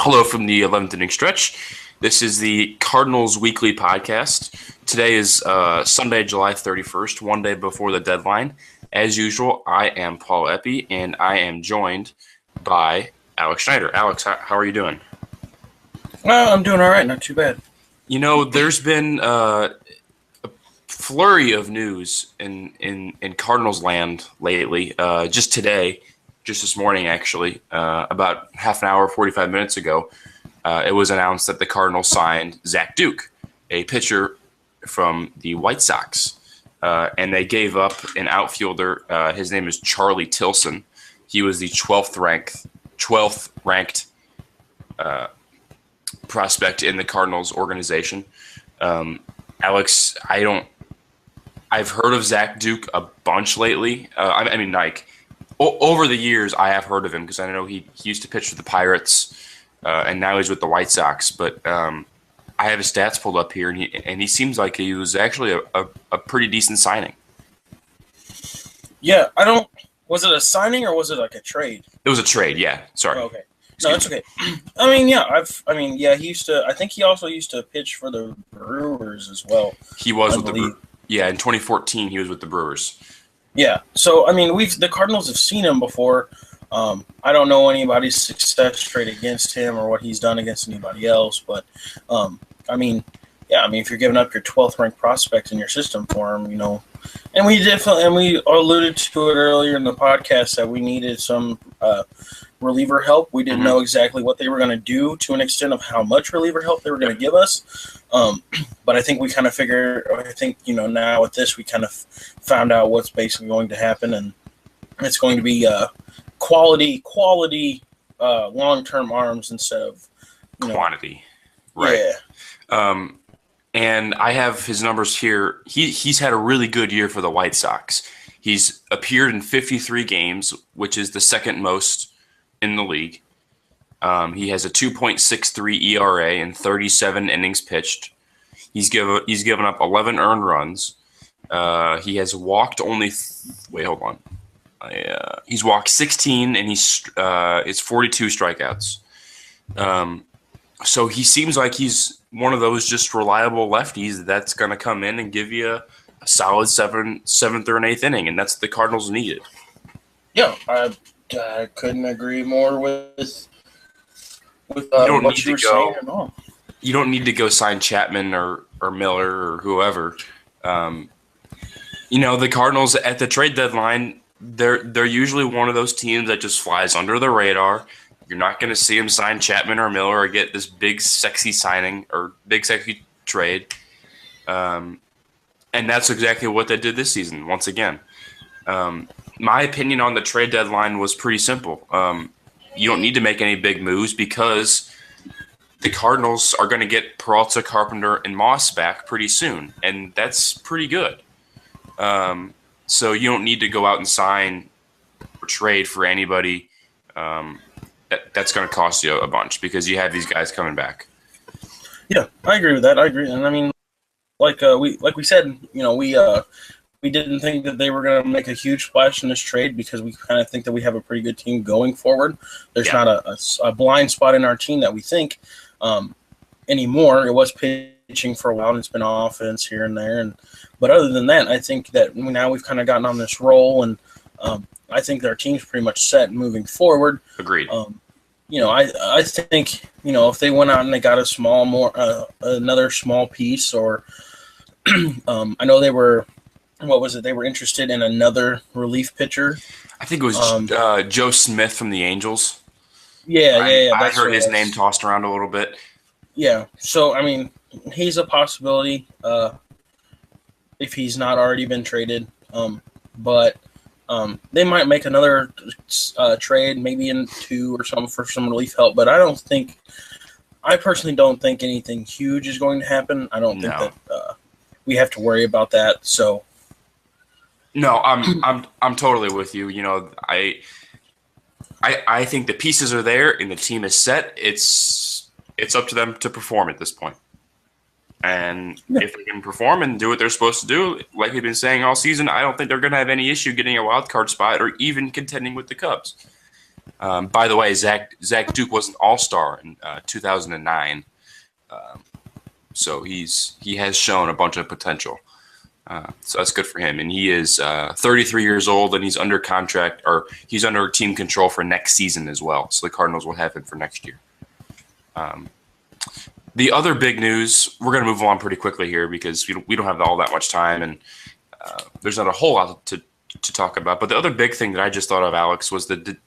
Hello from the 11th inning stretch. This is the Cardinals Weekly Podcast. Today is Sunday, July 31st, one day before the deadline. As usual, I am Paul Epi, and I am joined by Alex Schneider. Alex, how are you doing? Well, I'm doing all right, not too bad. You know, there's been a flurry of news in Cardinals land lately. Just today, just this morning actually, about half an hour, 45 minutes ago, it was announced that the Cardinals signed Zach Duke, a pitcher from the White Sox. And they gave up an outfielder. His name is Charlie Tilson. He was the 12th ranked prospect in the Cardinals organization. Alex, I've heard of Zach Duke a bunch lately. Over the years, I have heard of him because I know he used to pitch for the Pirates, and now he's with the White Sox. But I have his stats pulled up here, and he seems like he was actually a pretty decent signing. Yeah, was it a signing or was it like a trade? It was a trade, yeah. Sorry. Oh, okay. No, it's okay. I think he also used to pitch for the Brewers as well. He was with the Brewers. Yeah, in 2014, he was with the Brewers. Yeah, so, the Cardinals have seen him before. I don't know anybody's success rate against him or what he's done against anybody else, but, if you're giving up your 12th ranked prospect in your system for him, and we alluded to it earlier in the podcast that we needed some reliever help. We didn't know exactly what they were going to do to an extent of how much reliever help they were going to give us. But I think we kind of now with this, we kind of found out what's basically going to happen, and it's going to be quality long-term arms instead of quantity. Right. Yeah. And I have his numbers here. He's had a really good year for the White Sox. He's appeared in 53 games, which is the second most in the league. He has a 2.63 ERA and 37 innings pitched. He's given up 11 earned runs. He has walked only. Wait, hold on. He's walked 16, and it's 42 strikeouts. So he seems like he's one of those just reliable lefties that's going to come in and give you a solid seventh or an eighth inning, and that's what the Cardinals needed. Yeah, I couldn't agree more with you don't what need you were to go, saying at all. You don't need to go sign Chapman or Miller or whoever. The Cardinals at the trade deadline, they're usually one of those teams that just flies under the radar. You're not going to see them sign Chapman or Miller or get this big, sexy signing or big, sexy trade. And that's exactly what they did this season, once again. My opinion on the trade deadline was pretty simple. You don't need to make any big moves because the Cardinals are going to get Peralta, Carpenter, and Moss back pretty soon, and that's pretty good. So you don't need to go out and sign or trade for anybody that's going to cost you a bunch because you have these guys coming back. Yeah, I agree with that. I agree, and like we said, we didn't think that they were going to make a huge splash in this trade because we kind of think that we have a pretty good team going forward. There's not a blind spot in our team that we think anymore. It was pitching for a while, and it's been offense here and there. But other than that, I think that now we've kind of gotten on this roll, and I think our team's pretty much set moving forward. Agreed. I think if they went out and they got another small piece, or I know they were. What was it? They were interested in another relief pitcher. I think it was Joe Smith from the Angels. Yeah. I heard his name tossed around a little bit. Yeah. So, he's a possibility if he's not already been traded. But they might make another trade, maybe in 2 or something for some relief help. But I personally don't think anything huge is going to happen. I don't think that we have to worry about that. So. No, I'm totally with you. I think the pieces are there and the team is set. It's up to them to perform at this point. And if they can perform and do what they're supposed to do, like we've been saying all season, I don't think they're going to have any issue getting a wild card spot or even contending with the Cubs. By the way, Zach Duke was an All-Star in 2009, so he has shown a bunch of potential. So that's good for him. And he is 33 years old, and he's under contract, or he's under team control for next season as well. So the Cardinals will have him for next year. The other big news, we're going to move on pretty quickly here because we don't have all that much time, and there's not a whole lot to talk about. But the other big thing that I just thought of, Alex, was the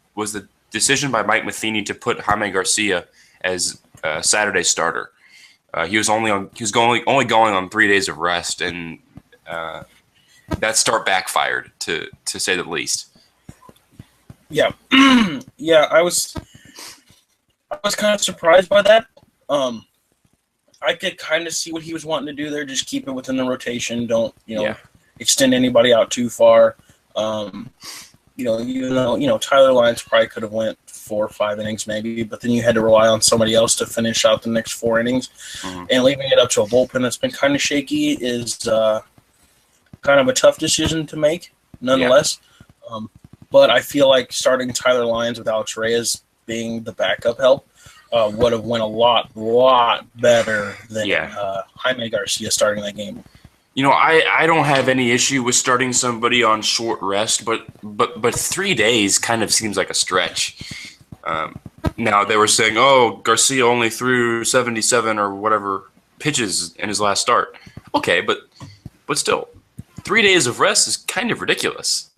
decision by Mike Matheny to put Jaime Garcia as Saturday starter. He was only going on 3 days of rest, and that start backfired to say the least. Yeah, yeah. I was kind of surprised by that. I could kind of see what he was wanting to do there. Just keep it within the rotation. Don't extend anybody out too far. Even though Tyler Lyons probably could have went 4 or 5 innings maybe, but then you had to rely on somebody else to finish out the next 4 innings, and leaving it up to a bullpen that's been kind of shaky is kind of a tough decision to make, nonetheless. Yeah. But I feel like starting Tyler Lyons with Alex Reyes being the backup help would have went a lot better than Jaime Garcia starting that game. I don't have any issue with starting somebody on short rest, but 3 days kind of seems like a stretch. Now they were saying, Garcia only threw 77 or whatever pitches in his last start. Okay, but still, 3 days of rest is kind of ridiculous.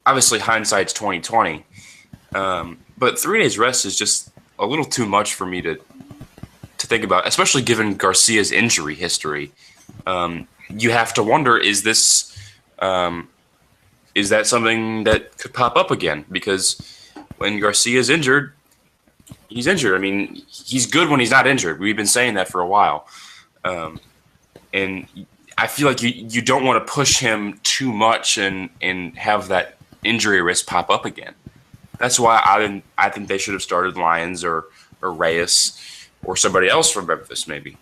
Obviously, hindsight's 20/20, but 3 days rest is just a little too much for me to think about, especially given Garcia's injury history. You have to wonder, is that something that could pop up again? Because when Garcia's injured, he's injured. I mean, he's good when he's not injured. We've been saying that for a while. And I feel like you don't want to push him too much and have that injury risk pop up again. That's why I think they should have started Lyons or Reyes or somebody else from Memphis maybe.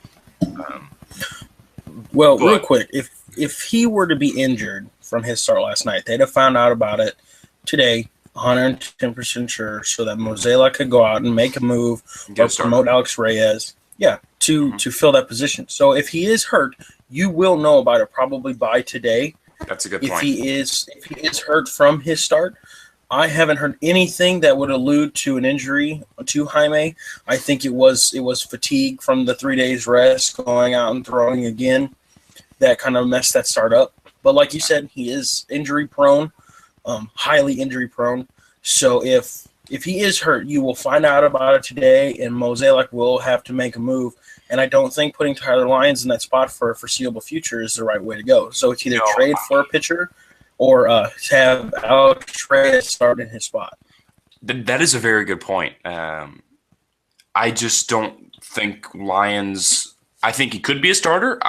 Real quick, if he were to be injured from his start last night, they'd have found out about it today, 110% sure, so that Mozeliak could go out and make a move or promote Alex Reyes, to fill that position. So if he is hurt, you will know about it probably by today. That's a good point. If he is hurt from his start, I haven't heard anything that would allude to an injury to Jaime. I think it was fatigue from the 3 days rest, going out and throwing again, that kind of messed that start up. But like you said, he is injury prone, highly injury prone. So if he is hurt, you will find out about it today, and Mozeliak will have to make a move. And I don't think putting Tyler Lyons in that spot for a foreseeable future is the right way to go. So it's either trade for a pitcher or have Alex Reyes start in his spot. That is a very good point. I just don't think Lyons – I think he could be a starter.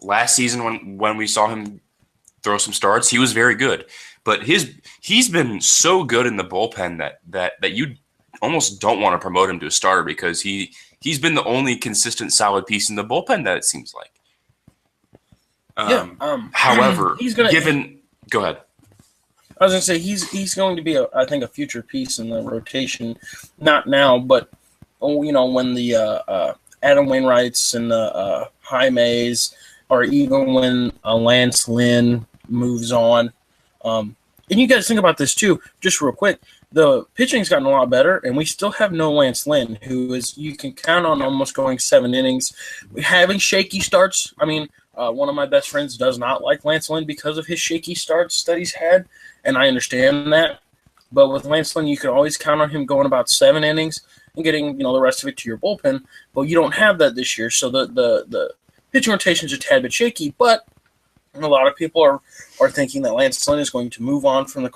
Last season when we saw him throw some starts, he was very good. But he's been so good in the bullpen that you almost don't want to promote him to a starter because he's been the only consistent solid piece in the bullpen that it seems like. However, go ahead. I was going to say he's going to be I think a future piece in the rotation, not now, but when the Adam Wainwrights and the Jaimes, or even when Lance Lynn moves on. And you guys think about this too, just real quick. The pitching's gotten a lot better, and we still have no Lance Lynn, who is you can count on almost going 7 innings. Having shaky starts. I mean, one of my best friends does not like Lance Lynn because of his shaky starts that he's had, and I understand that. But with Lance Lynn, you can always count on him going about 7 innings and getting the rest of it to your bullpen. But you don't have that this year, so the pitching rotations are a tad bit shaky. But a lot of people are thinking that Lance Lynn is going to move on from the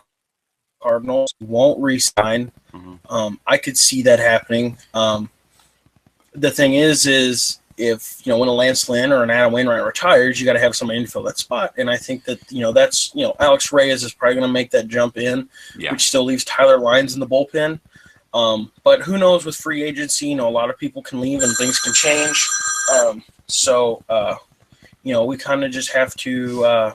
Cardinals, won't re-sign. Mm-hmm. I could see that happening. The thing is if when a Lance Lynn or an Adam Wainwright retires, you got to have somebody to fill that spot. And I think that that's Alex Reyes is probably going to make that jump in, which still leaves Tyler Lyons in the bullpen. But who knows with free agency? A lot of people can leave and things can change. We kind of just have to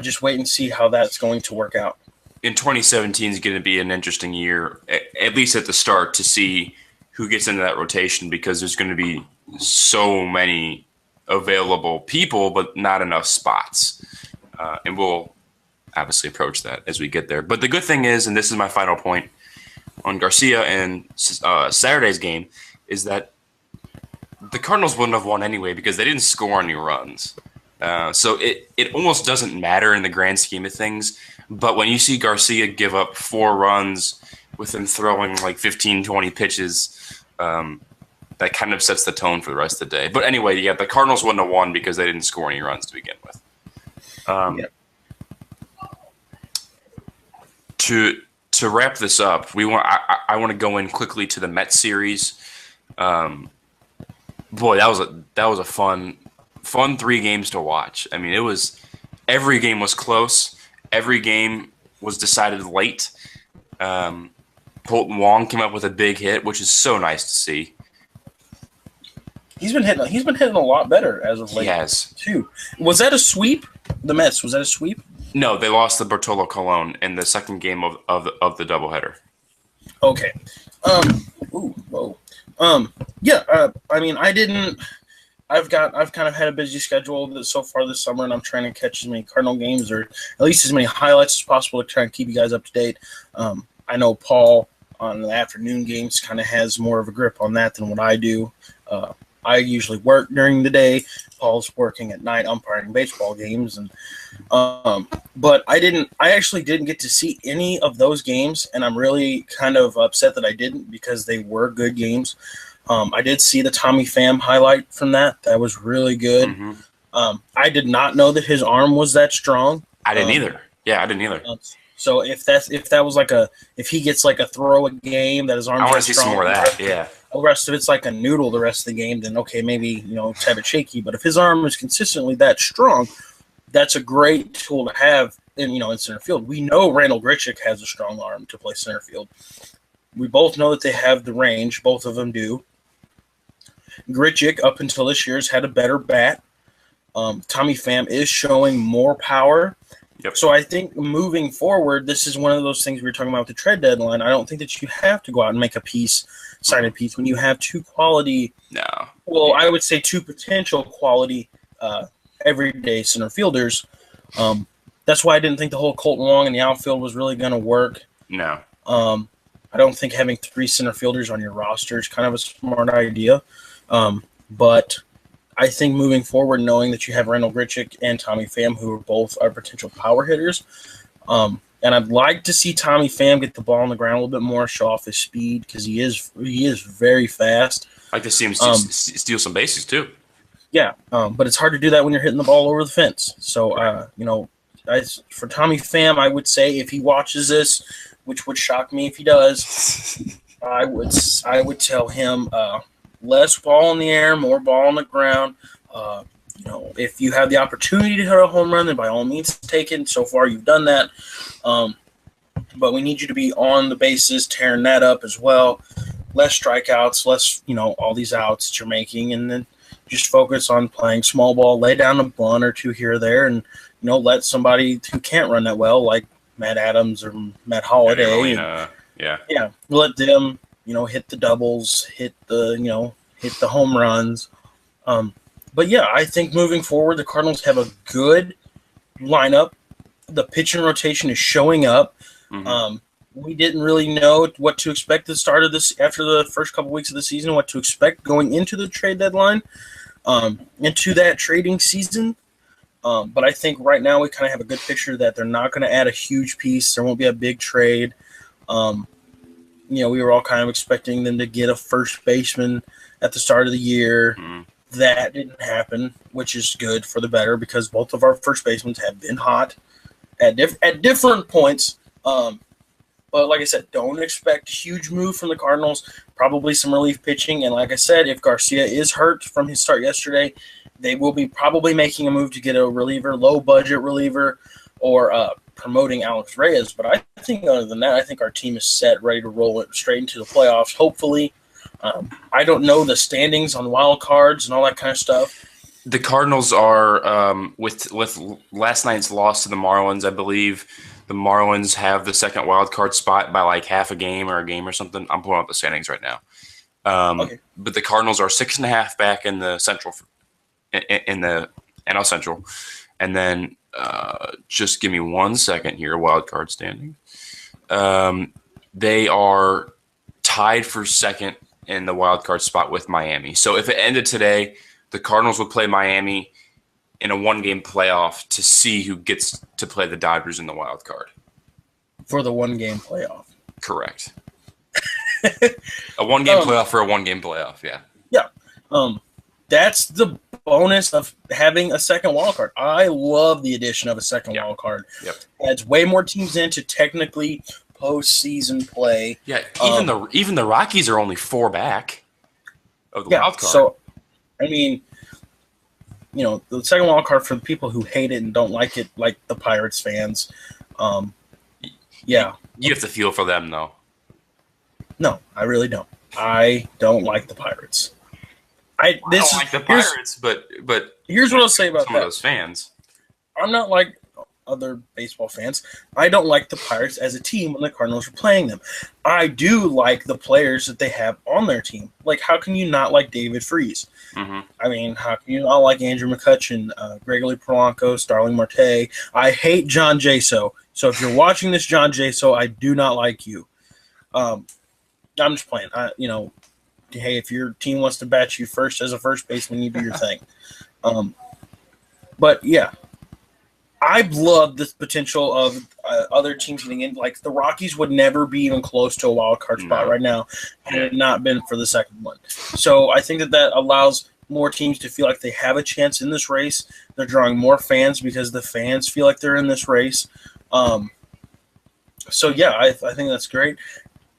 just wait and see how that's going to work out. in 2017 is going to be an interesting year, at least at the start, to see who gets into that rotation because there's going to be so many available people, but not enough spots. And we'll obviously approach that as we get there. But the good thing is, and this is my final point on Garcia and Saturday's game, is that the Cardinals wouldn't have won anyway because they didn't score any runs. So it almost doesn't matter in the grand scheme of things. But when you see Garcia give up 4 runs with him throwing like 15, 20 pitches, that kind of sets the tone for the rest of the day. But anyway, yeah, the Cardinals wouldn't have won because they didn't score any runs to begin with. To wrap this up, I want to go in quickly to the Mets series. Boy, that was a fun 3 games to watch. I mean, every game was close. Every game was decided late. Colton Wong came up with a big hit, which is so nice to see. He's been hitting a lot better as of late. He has too. Was that a sweep? The Mets, was that a sweep? No, they lost to Bartolo Colon in the second game of the doubleheader. Okay. I mean, I've kind of had a busy schedule so far this summer, and I'm trying to catch as many Cardinal games or at least as many highlights as possible to try and keep you guys up to date. I know Paul on the afternoon games kind of has more of a grip on that than what I do. I usually work during the day. Paul's working at night umpiring baseball games, and but I actually didn't get to see any of those games, and I'm really kind of upset that I didn't because they were good games. I did see the Tommy Pham highlight from that. That was really good. Mm-hmm. I did not know that his arm was that strong. I didn't either. Yeah, I didn't either. So if that was if he gets like a throw a game that his arm, I want to see some more of that. Yeah. The rest of it's like a noodle the rest of the game, then okay, maybe have it shaky. But if his arm is consistently that strong, that's a great tool to have in center field. We know Randall Grichuk has a strong arm to play center field. We both know that they have the range. Both of them do. Grichuk, up until this year, has had a better bat. Tommy Pham is showing more power. Yep. So I think moving forward, this is one of those things we were talking about with the trade deadline. I don't think that you have to go out and make sign a piece when you have 2 quality. No. Well, I would say 2 potential quality everyday center fielders. That's why I didn't think the whole Colton Wong in the outfield was really going to work. No. I don't think having 3 center fielders on your roster is kind of a smart idea. But I think moving forward, knowing that you have Randall Grichuk and Tommy Pham, who are both our potential power hitters, and I'd like to see Tommy Pham get the ball on the ground a little bit more, show off his speed because he is very fast. I'd like to see him steal some bases too. Yeah, but it's hard to do that when you're hitting the ball over the fence. So, for Tommy Pham, I would say if he watches this, which would shock me if he does, I would tell him less ball in the air, more ball on the ground. If you have the opportunity to hit a home run, then by all means take it. So far, you've done that. But we need you to be on the bases, tearing that up as well. Less strikeouts, less, all these outs that you're making, and then just focus on playing small ball, lay down a bunt or 2 here or there, and, let somebody who can't run that well, like Matt Adams or Matt Holliday. Let them, hit the doubles, hit the home runs. But yeah, I think moving forward, the Cardinals have a good lineup. The pitching rotation is showing up. Mm-hmm. We didn't really know what to expect at the start of this, after the first couple weeks of the season, what to expect going into the trade deadline, into that trading season. But I think right now we kind of have a good picture that they're not going to add a huge piece. There won't be a big trade. We were all kind of expecting them to get a first baseman at the start of the year. Mm. That didn't happen, which is good for the better because both of our first basemen have been hot at different points. But like I said, don't expect a huge move from the Cardinals. Probably some relief pitching. And like I said, if Garcia is hurt from his start yesterday, they will be probably making a move to get a reliever, low-budget reliever, or promoting Alex Reyes. But I think other than that, I think our team is set, ready to roll it straight into the playoffs, hopefully. I don't know the standings on wild cards and all that kind of stuff. The Cardinals are, with last night's loss to the Marlins, I believe, the Marlins have the second wild card spot by like half a game or something. I'm pulling up the standings right now. Okay. But the Cardinals are 6.5 back in the Central, in the NL Central, and then just give me 1 second here. Wild card standing. They are tied for second in the wild card spot with Miami. So if it ended today, the Cardinals would play Miami in a 1-game playoff to see who gets to play the Dodgers in the wild card. For the 1-game playoff. Correct. A 1-game playoff for a 1-game playoff, yeah. Yeah. That's the bonus of having a second wild card. I love the addition of a second wild card. Yep. Adds way more teams into technically postseason play. Yeah, even the Rockies are only 4 back of the wild card. So, I mean, the second wild card for the people who hate it and don't like it, like the Pirates fans. Yeah. You have to feel for them, though. No, I really don't. I don't like the Pirates. I don't like the Pirates, but here's what I'll say about some of those fans. I'm not like other baseball fans. I don't like the Pirates as a team when the Cardinals are playing them. I do like the players that they have on their team. Like, how can you not like David Freese? Mm-hmm. I mean, how can you not like Andrew McCutchen, Gregory Polanco, Starling Marte? I hate John Jaso. So if you're watching this, John Jaso, I do not like you. I'm just playing. Hey, if your team wants to bat you first as a first baseman, you do your thing. But yeah, I love this potential of other teams getting in. Like the Rockies would never be even close to a wild card spot right now had it not been for the second one. So I think that allows more teams to feel like they have a chance in this race. They're drawing more fans because the fans feel like they're in this race. So yeah, I think that's great.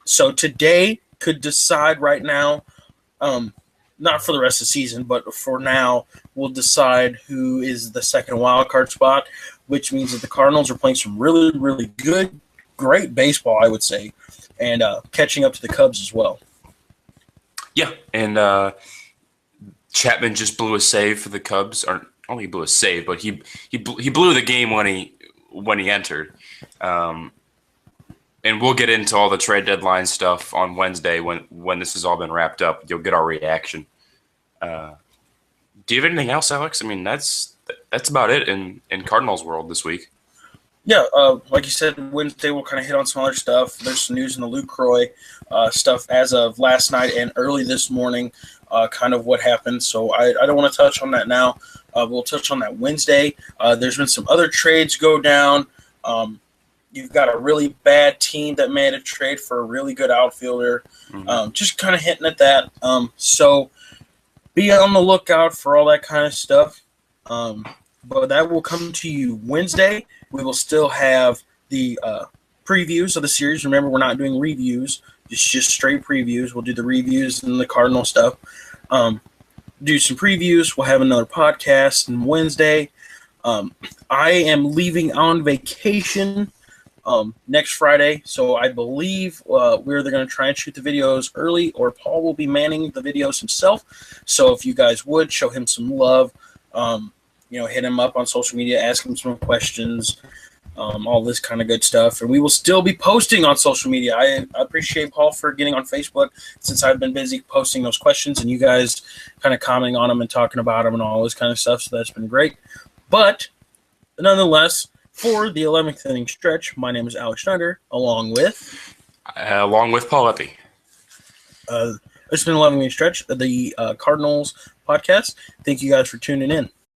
So today could decide right now, not for the rest of the season, but for now, we'll decide who is the second wild card spot, which means that the Cardinals are playing some really, really good, great baseball, I would say, and catching up to the Cubs as well. Yeah, and Chapman just blew a save for the Cubs. Or only blew a save, but he blew the game when he entered. And we'll get into all the trade deadline stuff on Wednesday when this has all been wrapped up. You'll get our reaction. Do you have anything else, Alex? I mean, that's about it in Cardinals world this week. Yeah, like you said, Wednesday we'll kind of hit on some other stuff. There's some news in the Lucroy stuff as of last night and early this morning, kind of what happened. So I don't want to touch on that now. We'll touch on that Wednesday. There's been some other trades go down. You've got a really bad team that made a trade for a really good outfielder. Mm-hmm. Just kind of hinting at that. So be on the lookout for all that kind of stuff. But that will come to you Wednesday. We will still have the previews of the series. Remember, we're not doing reviews. It's just straight previews. We'll do the reviews and the Cardinal stuff. Do some previews. We'll have another podcast on Wednesday. I am leaving on vacation next Friday, so I believe we're either going to try and shoot the videos early or Paul will be manning the videos himself. So if you guys would show him some love, hit him up on social media, ask him some questions, all this kind of good stuff. And we will still be posting on social media. I appreciate Paul for getting on Facebook since I've been busy posting those questions and you guys kind of commenting on them and talking about them and all this kind of stuff. So that's been great. But nonetheless, for the 11th inning stretch, my name is Alex Schneider, along with Paul Epi. It's been 11th inning stretch of the Cardinals podcast. Thank you guys for tuning in.